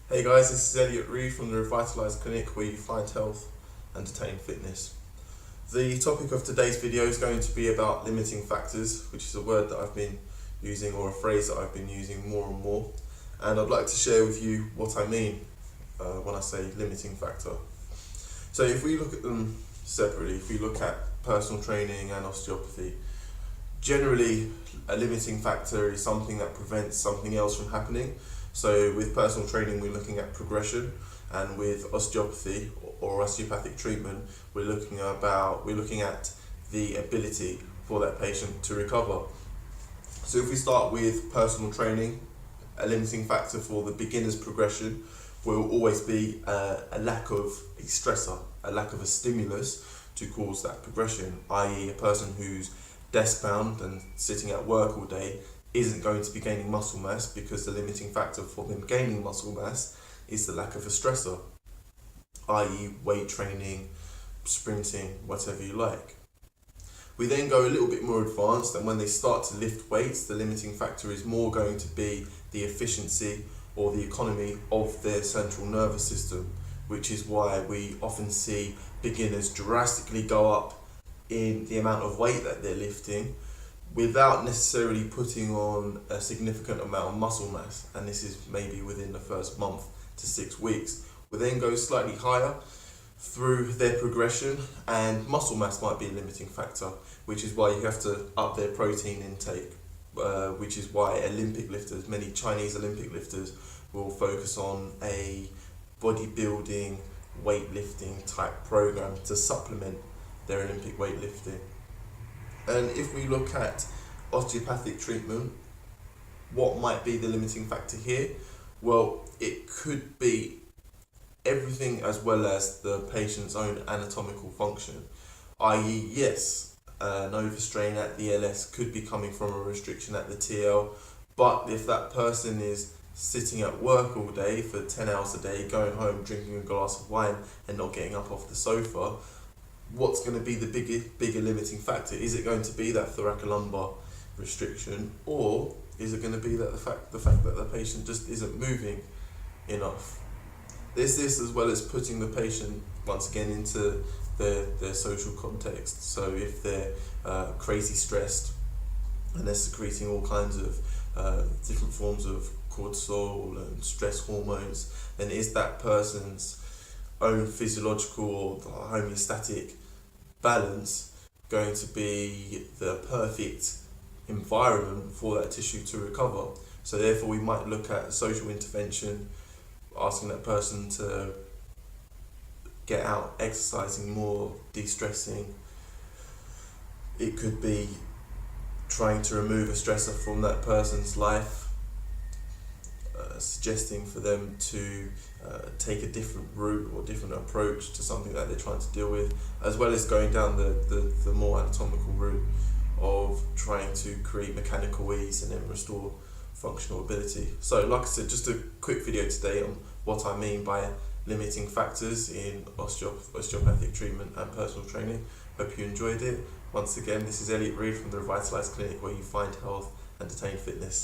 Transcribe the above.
Hey guys, this is Elliott Reid from the Revitalize clinic where you find health and attain fitness. The topic of today's video is going to be about limiting factors, which is a word that I've been using, or a phrase that I've been using more and more, and I'd like to share with you what I mean when I say limiting factor. So if we look at them separately, if we look at personal training and osteopathy, generally a limiting factor is something that prevents something else from happening. So with personal training, we're looking at progression, and with osteopathy or osteopathic treatment, we're looking at the ability for that patient to recover. So if we start with personal training, a limiting factor for the beginner's progression will always be a lack of a stressor, a lack of a stimulus to cause that progression, i.e. a person who's desk bound and sitting at work all day isn't going to be gaining muscle mass, because the limiting factor for them gaining muscle mass is the lack of a stressor, i.e. weight training, sprinting, whatever you like. We then go a little bit more advanced, and when they start to lift weights, the limiting factor is more going to be the efficiency or the economy of their central nervous system, which is why we often see beginners drastically go up in the amount of weight that they're lifting without necessarily putting on a significant amount of muscle mass, and this is maybe within the first month to 6 weeks. We then go slightly higher through their progression, and muscle mass might be a limiting factor, which is why you have to up their protein intake, which is why Olympic lifters, many Chinese Olympic lifters, will focus on a bodybuilding, weightlifting type program to supplement their Olympic weightlifting. And if we look at osteopathic treatment, what might be the limiting factor here? Well, it could be everything as well as the patient's own anatomical function, i.e. yes, an overstrain at the LS could be coming from a restriction at the TL, but if that person is sitting at work all day for 10 hours a day, going home, drinking a glass of wine and not getting up off the sofa, what's going to be the bigger limiting factor? Is it going to be that thoracolumbar restriction, or is it going to be that the fact that the patient just isn't moving enough? There's this as well as putting the patient once again into their social context. So if they're crazy stressed and they're secreting all kinds of different forms of cortisol and stress hormones, then is that person's own physiological or homeostatic balance going to be the perfect environment for that tissue to recover? So therefore we might look at social intervention, asking that person to get out, exercising more, de-stressing. It could be trying to remove a stressor from that person's life, suggesting for them to take a different route or different approach to something that they're trying to deal with, as well as going down the more anatomical route of trying to create mechanical ease and then restore functional ability. So like I said, just a quick video today on what I mean by limiting factors in osteopathic treatment and personal training. Hope you enjoyed it. Once again, this is Elliott Reid from the Revitalize clinic where you find health and attain fitness.